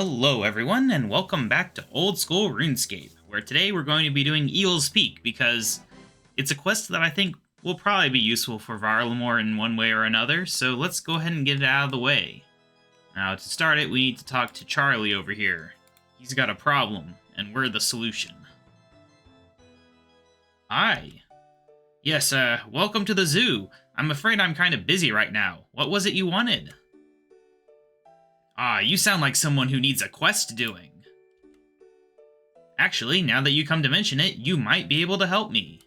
Hello everyone, and welcome back to Old School RuneScape, where today we're going to be doing Eel's Peak, because it's a quest that I think will probably be useful for Varlamore in one way or another, so let's go ahead and get it out of the way. Now, to start it, we need to talk to Charlie over here. He's got a problem, and we're the solution. Hi. Yes, welcome to the zoo. I'm afraid I'm kind of busy right now. What was it you wanted? Ah, you sound like someone who needs a quest doing. Actually, now that you come to mention it, you might be able to help me.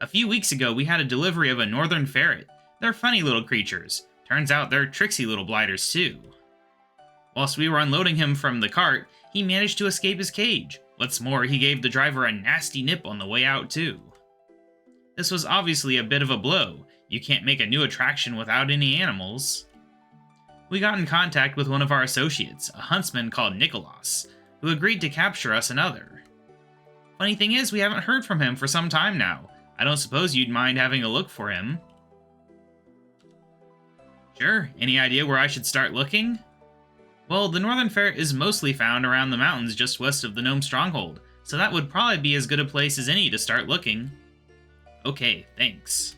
A few weeks ago, we had a delivery of a northern ferret. They're funny little creatures. Turns out they're tricksy little blighters too. Whilst we were unloading him from the cart, he managed to escape his cage. What's more, he gave the driver a nasty nip on the way out too. This was obviously a bit of a blow. You can't make a new attraction without any animals. We got in contact with one of our associates, a huntsman called Nicholas, who agreed to capture us another. Funny thing is, we haven't heard from him for some time now. I don't suppose you'd mind having a look for him. Sure, any idea where I should start looking? Well, the northern ferret is mostly found around the mountains just west of the Gnome Stronghold, so that would probably be as good a place as any to start looking. Okay, thanks.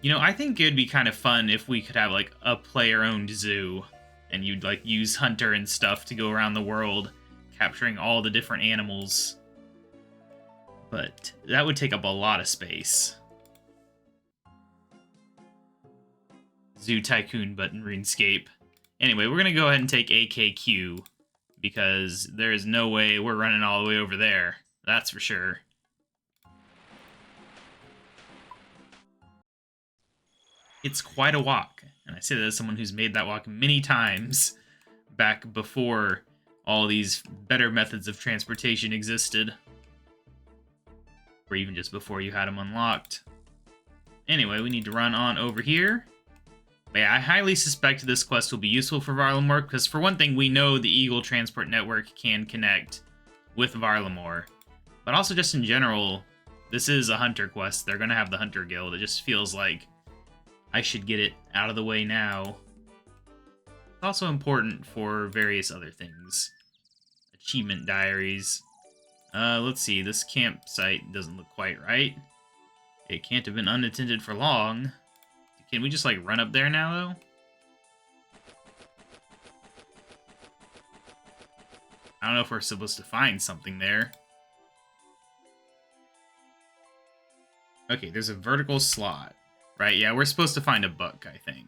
You know, I think it'd be kind of fun if we could have, like, a player-owned zoo, and you'd, like, use Hunter and stuff to go around the world, capturing all the different animals. But that would take up a lot of space. Zoo Tycoon button RuneScape. Anyway, we're gonna go ahead and take AKQ, because there is no way we're running all the way over there. That's for sure. It's quite a walk, and I say that as someone who's made that walk many times back before all these better methods of transportation existed. Or even just before you had them unlocked. Anyway, we need to run on over here. But yeah, I highly suspect this quest will be useful for Varlamore, because for one thing, we know the Eagle Transport Network can connect with Varlamore. But also just in general, this is a Hunter quest. They're going to have the Hunter Guild. It just feels like I should get it out of the way now. It's also important for various other things. Achievement diaries. Let's see, this campsite doesn't look quite right. It can't have been unattended for long. Can we just, like, run up there now, though? I don't know if we're supposed to find something there. Okay, there's a vertical slot. Right, yeah, we're supposed to find a book, I think.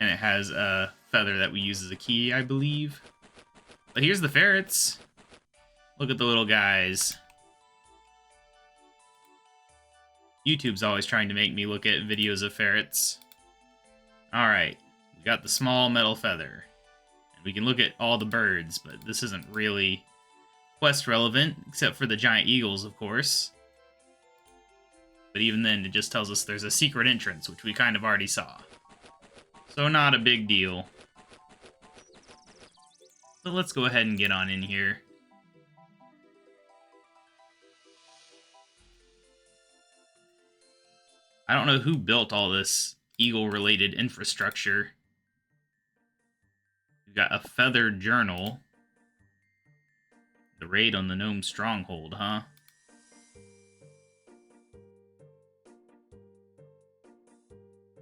And it has a feather that we use as a key, I believe. But here's the ferrets. Look at the little guys. YouTube's always trying to make me look at videos of ferrets. Alright, we got the small metal feather. And we can look at all the birds, but this isn't really quest relevant, except for the giant eagles, of course. But even then, it just tells us there's a secret entrance, which we kind of already saw. So not a big deal. So let's go ahead and get on in here. I don't know who built all this eagle-related infrastructure. We've got a feathered journal. The raid on the Gnome Stronghold, huh?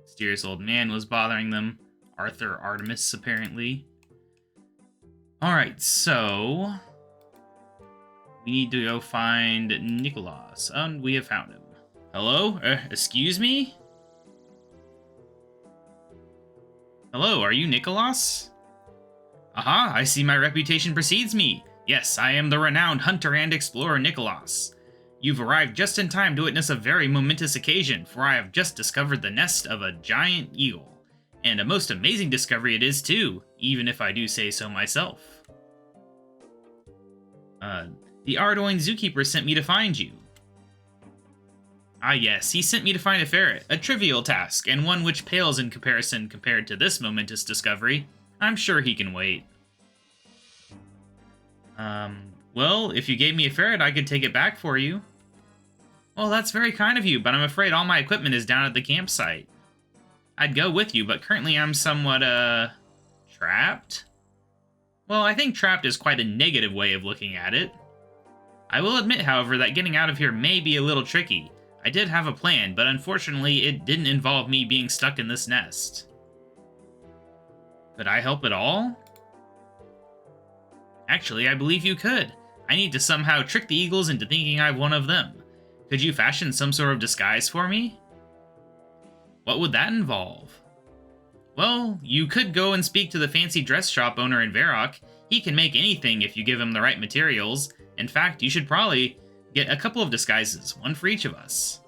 Mysterious old man was bothering them. Arthur Artemis, apparently. Alright, so we need to go find Nicholas. And we have found him. Hello? Excuse me? Hello, are you Nicholas? Aha, I see my reputation precedes me. Yes, I am the renowned hunter and explorer Nicholas. You've arrived just in time to witness a very momentous occasion, for I have just discovered the nest of a giant eagle. And a most amazing discovery it is, too, even if I do say so myself. The Ardoin zookeeper sent me to find you. Ah yes, he sent me to find a ferret, a trivial task, and one which pales in comparison compared to this momentous discovery. I'm sure he can wait. Well, if you gave me a ferret, I could take it back for you. Well, that's very kind of you, but I'm afraid all my equipment is down at the campsite. I'd go with you, but currently I'm somewhat, trapped? Well, I think trapped is quite a negative way of looking at it. I will admit, however, that getting out of here may be a little tricky. I did have a plan, but unfortunately it didn't involve me being stuck in this nest. Could I help at all? Actually, I believe you could. I need to somehow trick the eagles into thinking I'm one of them. Could you fashion some sort of disguise for me? What would that involve? Well, you could go and speak to the fancy dress shop owner in Varrock. He can make anything if you give him the right materials. In fact, you should probably get a couple of disguises, one for each of us.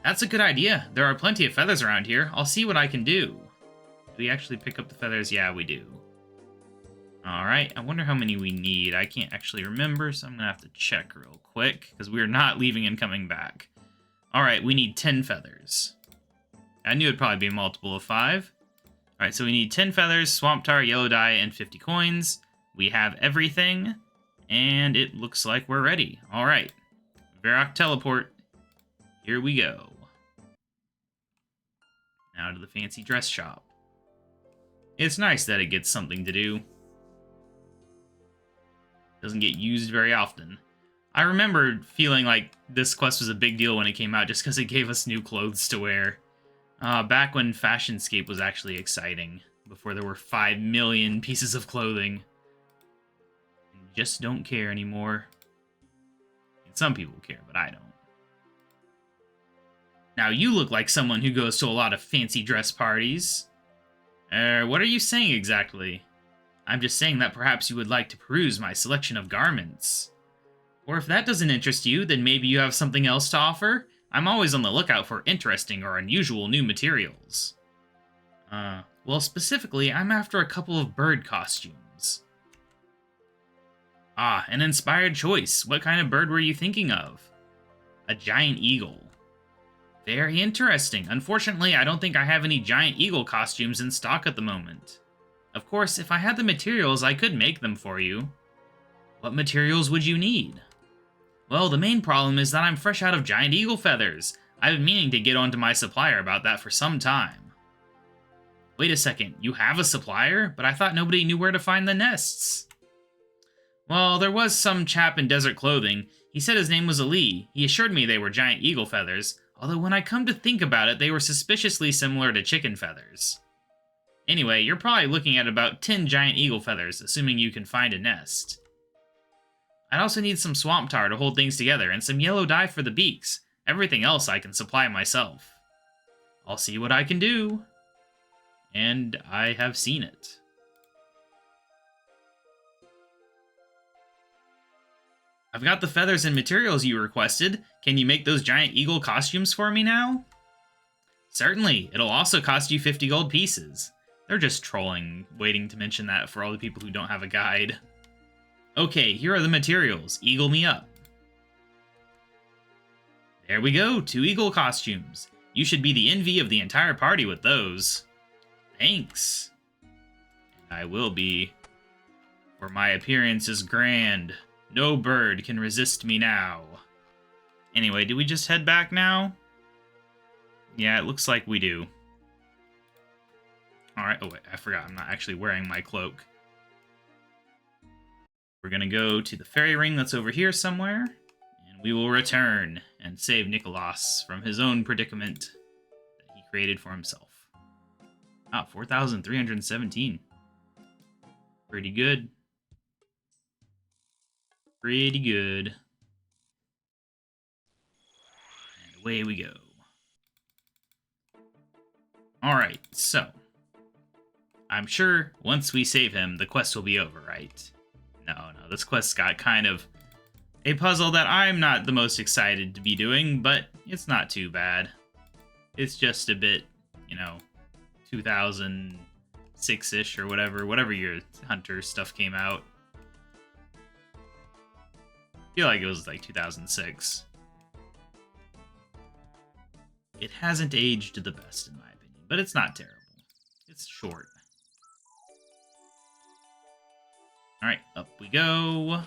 That's a good idea. There are plenty of feathers around here. I'll see what I can do. Do we actually pick up the feathers? Yeah, we do. Alright, I wonder how many we need. I can't actually remember, so I'm going to have to check real quick, because we're not leaving and coming back. Alright, we need 10 feathers. I knew it'd probably be a multiple of 5. Alright, so we need 10 feathers, swamp tar, yellow dye, and 50 coins. We have everything, and it looks like we're ready. Alright, Varrock teleport. Here we go. Now to the fancy dress shop. It's nice that it gets something to do. Doesn't get used very often. I remember feeling like this quest was a big deal when it came out just because it gave us new clothes to wear. Back when Fashionscape was actually exciting, before there were 5 million pieces of clothing. And just don't care anymore. And some people care, but I don't. Now you look like someone who goes to a lot of fancy dress parties. What are you saying exactly? I'm just saying that perhaps you would like to peruse my selection of garments. Or if that doesn't interest you, then maybe you have something else to offer? I'm always on the lookout for interesting or unusual new materials. Well, specifically, I'm after a couple of bird costumes. Ah, an inspired choice. What kind of bird were you thinking of? A giant eagle. Very interesting. Unfortunately, I don't think I have any giant eagle costumes in stock at the moment. Of course, if I had the materials, I could make them for you. What materials would you need? Well, the main problem is that I'm fresh out of giant eagle feathers. I've been meaning to get onto my supplier about that for some time. Wait a second, you have a supplier? But I thought nobody knew where to find the nests. Well, there was some chap in desert clothing. He said his name was Ali. He assured me they were giant eagle feathers, although when I come to think about it, they were suspiciously similar to chicken feathers. Anyway, you're probably looking at about 10 giant eagle feathers, assuming you can find a nest. I'd also need some swamp tar to hold things together, and some yellow dye for the beaks. Everything else I can supply myself. I'll see what I can do. And I have seen it. I've got the feathers and materials you requested. Can you make those giant eagle costumes for me now? Certainly. It'll also cost you 50 gold pieces. They're just trolling, waiting to mention that for all the people who don't have a guide. Okay, here are the materials. Eagle me up. There we go, 2 eagle costumes. You should be the envy of the entire party with those. Thanks. And I will be, for my appearance is grand. No bird can resist me now. Anyway, do we just head back now? Yeah, it looks like we do. Alright, oh wait, I forgot, I'm not actually wearing my cloak. We're gonna go to the fairy ring that's over here somewhere, and we will return and save Nicholas from his own predicament that he created for himself. Ah, 4,317. Pretty good. Pretty good. And away we go. Alright, so. I'm sure once we save him, the quest will be over, right? No, this quest got kind of a puzzle that I'm not the most excited to be doing, but it's not too bad. It's just a bit, 2006-ish or whatever year Hunter stuff came out. I feel like it was like 2006. It hasn't aged the best in my opinion, but it's not terrible. It's short. Alright, up we go.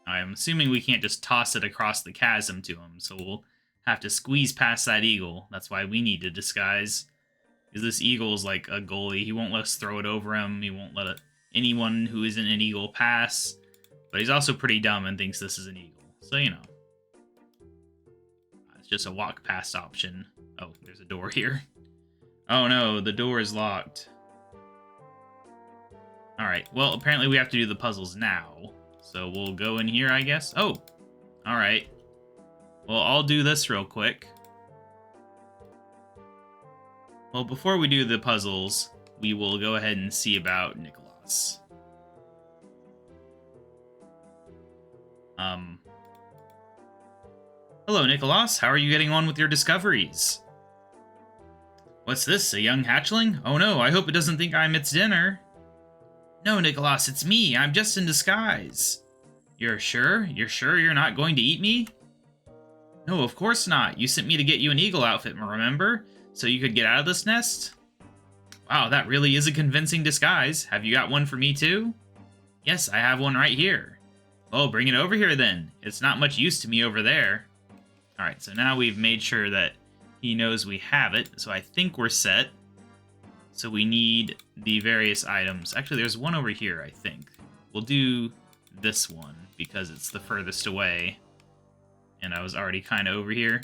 I'm assuming we can't just toss it across the chasm to him, so we'll have to squeeze past that eagle. That's why we need to disguise. Because this eagle is like a goalie. He won't let us throw it over him. He won't let anyone who isn't an eagle pass. But he's also pretty dumb and thinks this is an eagle. So, you know. It's just a walk past option. Oh, there's a door here. Oh no, the door is locked. Alright, well, apparently we have to do the puzzles now. So we'll go in here, I guess. Oh, alright. Well, I'll do this real quick. Well, before we do the puzzles, we will go ahead and see about Nicholas. Hello, Nicholas. How are you getting on with your discoveries? What's this, a young hatchling? Oh no, I hope it doesn't think I'm its dinner. No, Nicholas, it's me. I'm just in disguise. You're sure? You're sure you're not going to eat me? No, of course not. You sent me to get you an eagle outfit, remember? So you could get out of this nest? Wow, that really is a convincing disguise. Have you got one for me too? Yes, I have one right here. Oh, bring it over here then. It's not much use to me over there. Alright, so now we've made sure that he knows we have it, so I think we're set. So we need the various items. Actually, there's one over here, I think. We'll do this one, because it's the furthest away. And I was already kind of over here.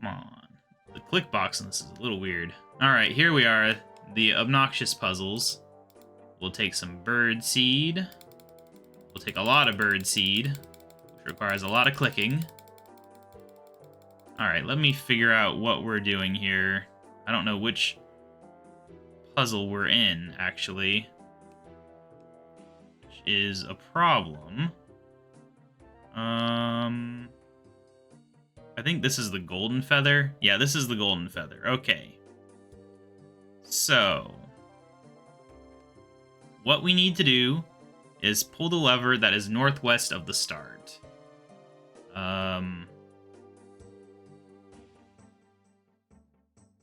Come on. The click box on this is a little weird. Alright, here we are. The obnoxious puzzles. We'll take some bird seed. We'll take a lot of bird seed, which requires a lot of clicking. Alright, let me figure out what we're doing here. I don't know which puzzle we're in, actually. Which is a problem. I think this is the golden feather. Yeah, this is the golden feather. Okay. So, what we need to do is pull the lever that is northwest of the start.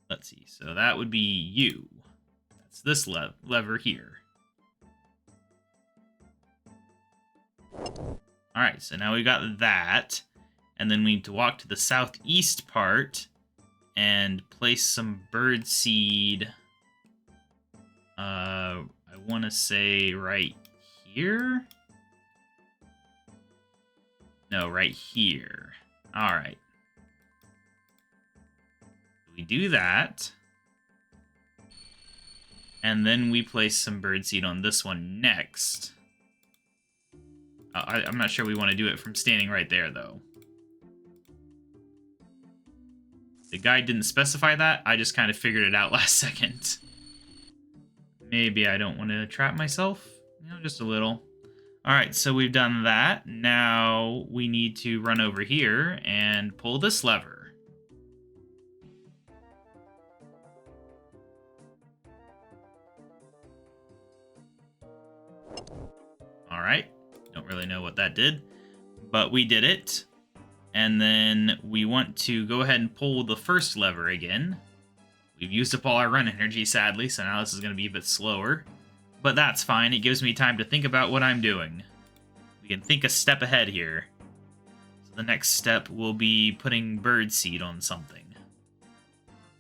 Let's see. So that would be you. That's this lever here. Alright, so now we got that. And then we need to walk to the southeast part and place some bird seed. I want to say right here? No, right here. Alright. We do that. And then we place some birdseed on this one next. I'm not sure we want to do it from standing right there, though. The guide didn't specify that. I just kind of figured it out last second. Maybe I don't want to trap myself. You know, just a little. Alright, so we've done that. Now we need to run over here and pull this lever. Alright, don't really know what that did, but we did it. And then we want to go ahead and pull the first lever again. We've used up all our run energy, sadly, so now this is going to be a bit slower. But that's fine, it gives me time to think about what I'm doing. We can think a step ahead here. So the next step will be putting birdseed on something.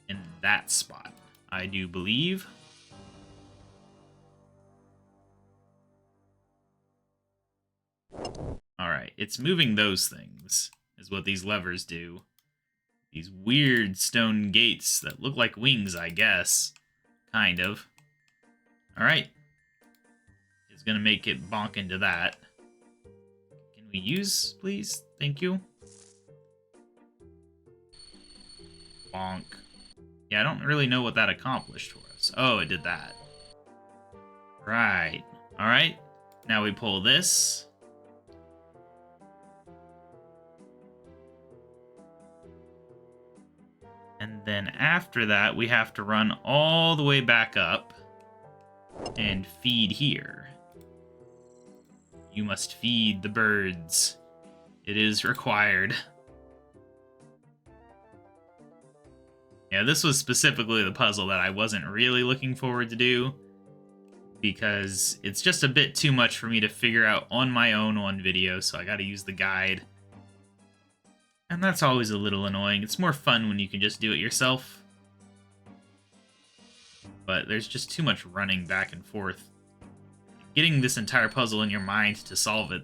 In that spot, I do believe. Alright, it's moving those things, is what these levers do. These weird stone gates that look like wings, I guess. Kind of. Alright. It's gonna make it bonk into that. Can we use, please? Thank you. Bonk. Yeah, I don't really know what that accomplished for us. Oh, it did that. Right. Alright. Now we pull this. And then after that, we have to run all the way back up and feed here. You must feed the birds. It is required. Yeah, this was specifically the puzzle that I wasn't really looking forward to do, because it's just a bit too much for me to figure out on my own on video, so I gotta use the guide. And that's always a little annoying. It's more fun when you can just do it yourself. But there's just too much running back and forth. Getting this entire puzzle in your mind to solve it,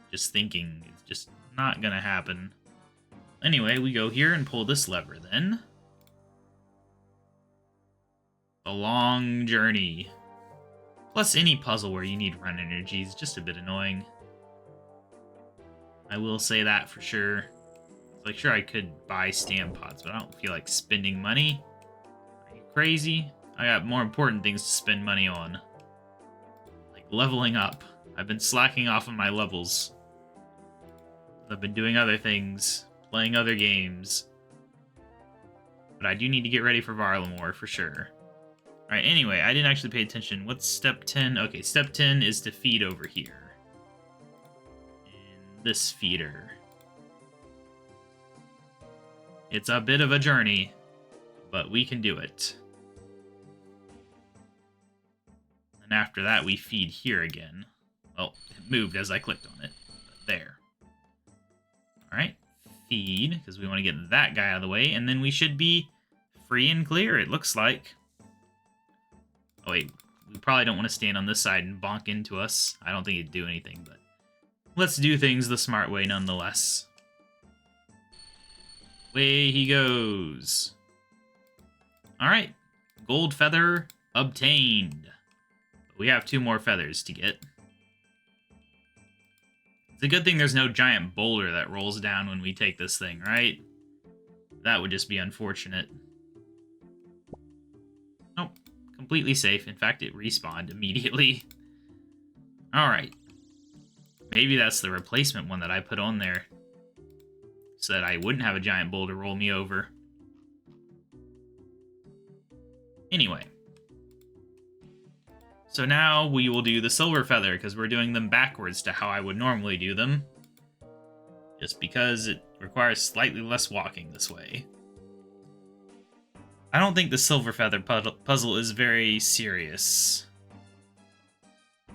just thinking, is just not gonna happen. Anyway, we go here and pull this lever then. A long journey. Plus, any puzzle where you need run energy is just a bit annoying. I will say that for sure. Like, sure, I could buy stamp pots, but I don't feel like spending money. Are you crazy? I got more important things to spend money on. Like leveling up. I've been slacking off on my levels. I've been doing other things, playing other games. But I do need to get ready for Varlamore for sure. Alright, anyway, I didn't actually pay attention. What's step 10? Okay, step 10 is to feed over here. And this feeder. It's a bit of a journey, but we can do it. And after that, we feed here again. Well, it moved as I clicked on it. But there. Alright, feed, because we want to get that guy out of the way, and then we should be free and clear, it looks like. Oh wait, we probably don't want to stand on this side and bonk into us. I don't think it'd do anything, but let's do things the smart way nonetheless. Way he goes. Alright, gold feather obtained. We have 2 more feathers to get. It's a good thing there's no giant boulder that rolls down when we take this thing, right? That would just be unfortunate. Nope, completely safe. In fact, it respawned immediately. Alright. Maybe that's the replacement one that I put on there, so that I wouldn't have a giant boulder roll me over. Anyway. So now we will do the silver feather, because we're doing them backwards to how I would normally do them. Just because it requires slightly less walking this way. I don't think the silver feather puzzle is very serious.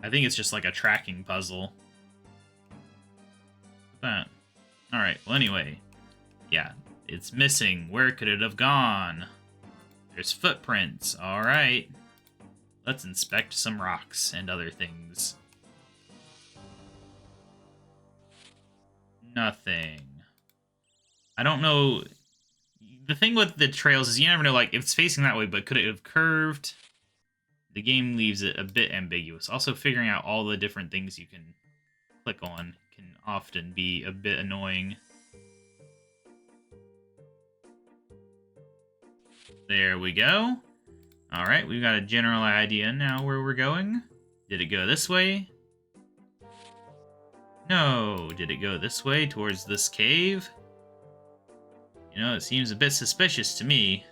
I think it's just like a tracking puzzle. That. Alright, well anyway. Yeah, it's missing. Where could it have gone? There's footprints. Alright. Let's inspect some rocks and other things. Nothing. I don't know. The thing with the trails is you never know, like, if it's facing that way, but could it have curved? The game leaves it a bit ambiguous. Also, figuring out all the different things you can click on can often be a bit annoying. There we go. Alright, we've got a general idea now where we're going. Did it go this way? No. Did it go this way towards this cave? You know, it seems a bit suspicious to me.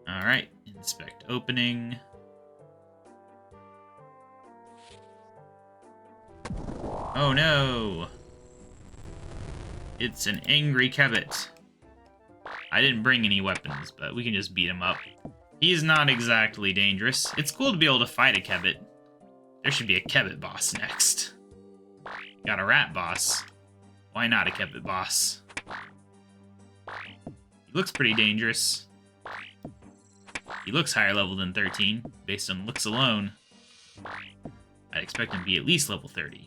Alright, inspect opening. Oh no! It's an angry KaBob. I didn't bring any weapons, but we can just beat him up. He's not exactly dangerous. It's cool to be able to fight a KaBob. There should be a KaBob boss next. Got a rat boss. Why not a KaBob boss? He looks pretty dangerous. He looks higher level than 13, based on looks alone. I'd expect him to be at least level 30.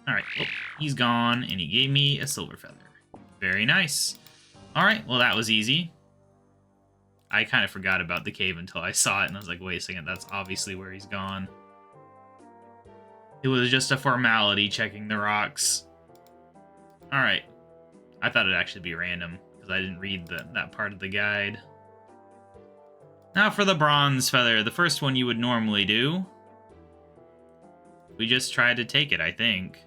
Alright, well, he's gone, and he gave me a silver feather. Very nice. Alright, well that was easy. I kind of forgot about the cave until I saw it, and I was like, wait a second, that's obviously where he's gone. It was just a formality checking the rocks. Alright. I thought it'd actually be random, because I didn't read that part of the guide. Now for the bronze feather, the first one you would normally do. We just tried to take it, I think.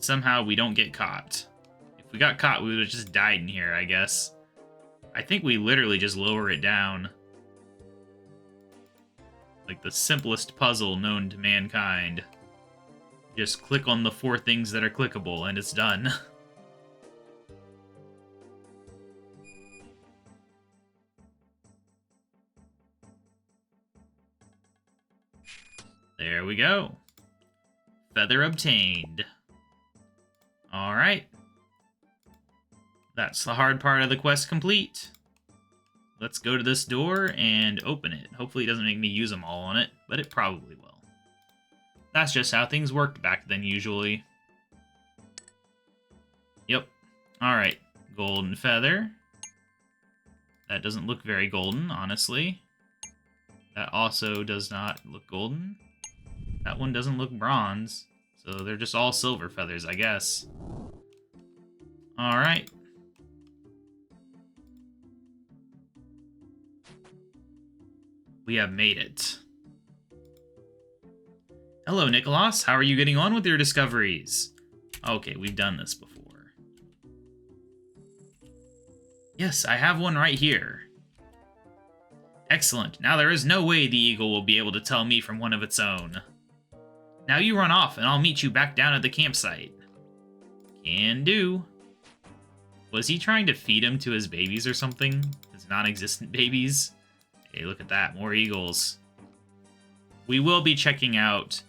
Somehow we don't get caught. If we got caught, we would have just died in here, I guess. I think we literally just lower it down. Like the simplest puzzle known to mankind. Just click on the 4 things that are clickable and it's done. There we go. Feather obtained. Alright. That's the hard part of the quest complete. Let's go to this door and open it. Hopefully it doesn't make me use them all on it, but it probably will. That's just how things worked back then, usually. Yep. Alright. Golden feather. That doesn't look very golden, honestly. That also does not look golden. That one doesn't look bronze. So they're just all silver feathers, I guess. Alright. We have made it. Hello, Nicholas. How are you getting on with your discoveries? Okay, we've done this before. Yes, I have one right here. Excellent. Now there is no way the eagle will be able to tell me from one of its own. Now you run off, and I'll meet you back down at the campsite. Can do. Was he trying to feed him to his babies or something? His non-existent babies? Hey, look at that. More eagles. We will be checking out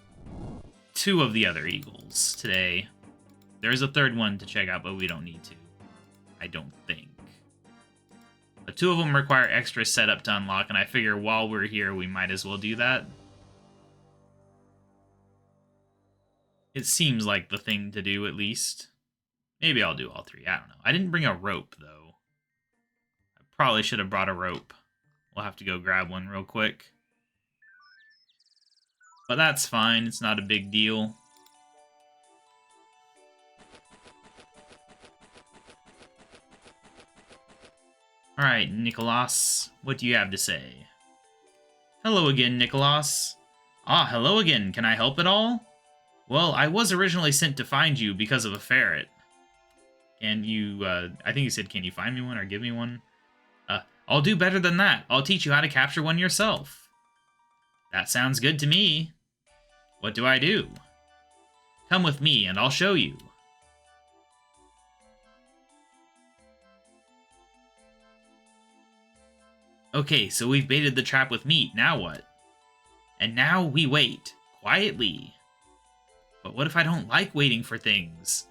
2 of the other eagles today. There's a 3rd one to check out, but we don't need to. I don't think. But 2 of them require extra setup to unlock, and I figure while we're here, we might as well do that. It seems like the thing to do, at least. Maybe I'll do all 3. I don't know. I didn't bring a rope, though. I probably should have brought a rope. We'll have to go grab one real quick. But that's fine. It's not a big deal. Alright, Nicholas. What do you have to say? Hello again, Nicholas. Ah, hello again. Can I help at all? Well, I was originally sent to find you because of a ferret. Can you, I think you said, can you find me one or give me one? I'll do better than that. I'll teach you how to capture one yourself. That sounds good to me. What do I do? Come with me and I'll show you. Okay, so we've baited the trap with meat. Now what? And now we wait. Quietly. But what if I don't like waiting for things?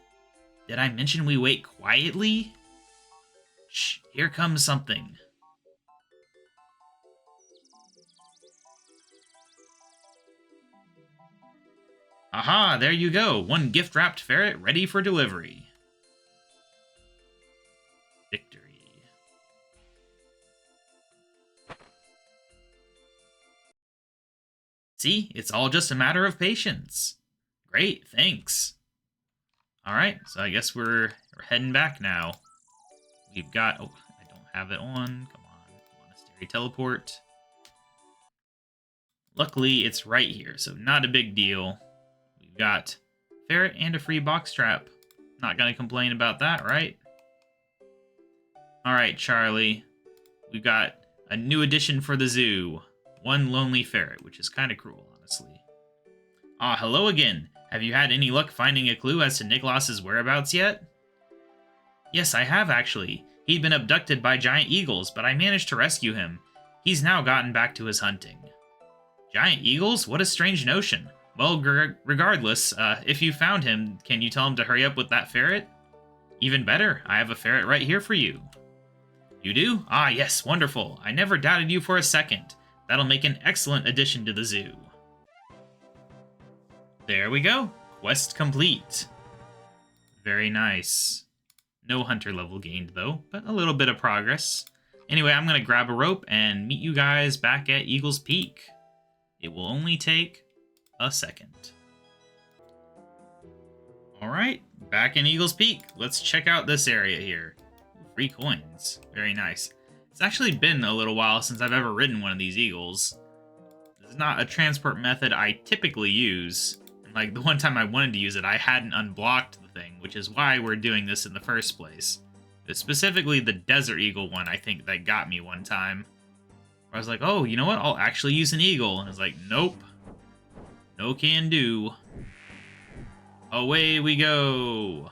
Did I mention we wait quietly? Shh, here comes something. Aha, there you go. One gift-wrapped ferret ready for delivery. Victory. See, it's all just a matter of patience. Great, thanks. Alright, so I guess we're heading back now. We've got... Oh, I don't have it on. Come on, Monastery Teleport. Luckily, it's right here, so not a big deal. We've got ferret and a free box trap. Not gonna complain about that, right? Alright, Charlie. We've got a new addition for the zoo. One lonely ferret, which is kind of cruel, honestly. Ah, hello again. Have you had any luck finding a clue as to Nicholas's whereabouts yet? Yes, I have, actually. He'd been abducted by giant eagles, but I managed to rescue him. He's now gotten back to his hunting. Giant eagles? What a strange notion. Well, regardless, if you found him, can you tell him to hurry up with that ferret? Even better, I have a ferret right here for you. You do? Ah, yes, wonderful. I never doubted you for a second. That'll make an excellent addition to the zoo. There we go. Quest complete. Very nice. No hunter level gained, though, but a little bit of progress. Anyway, I'm going to grab a rope and meet you guys back at Eagle's Peak. It will only take a second. Alright, back in Eagle's Peak. Let's check out this area here. Free coins. Very nice. It's actually been a little while since I've ever ridden one of these eagles. This is not a transport method I typically use. And like the one time I wanted to use it, I hadn't unblocked the thing, which is why we're doing this in the first place. It's specifically the Desert Eagle one, I think, that got me one time. Where I was like, oh, you know what? I'll actually use an eagle. And I was like, nope. No can do. Away we go.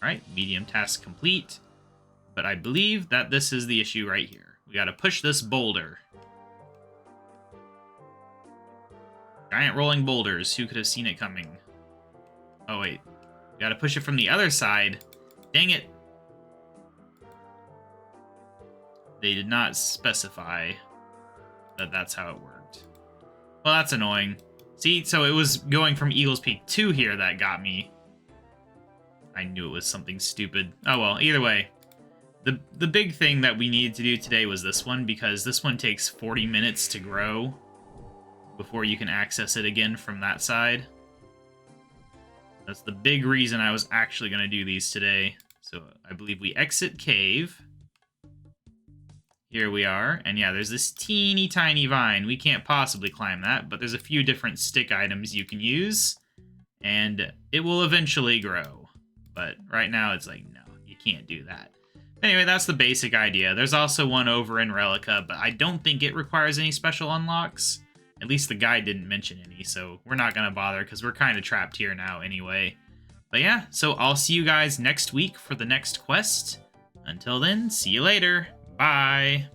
Alright, medium task complete. But I believe that this is the issue right here. We gotta push this boulder. Giant rolling boulders. Who could have seen it coming? Oh, wait. We gotta push it from the other side. Dang it. They did not specify that that's how it worked. Well, that's annoying. See, so it was going from Eagle's Peak 2 here that got me. I knew it was something stupid. Oh well, either way. The big thing that we needed to do today was this one, because this one takes 40 minutes to grow before you can access it again from that side. That's the big reason I was actually going to do these today. So I believe we exit cave. Here we are, and yeah, there's this teeny tiny vine. We can't possibly climb that, but there's a few different stick items you can use, and it will eventually grow. But right now, it's like, no, you can't do that. Anyway, that's the basic idea. There's also one over in Relica, but I don't think it requires any special unlocks. At least the guide didn't mention any, so we're not going to bother, because we're kind of trapped here now anyway. But yeah, so I'll see you guys next week for the next quest. Until then, see you later. Bye.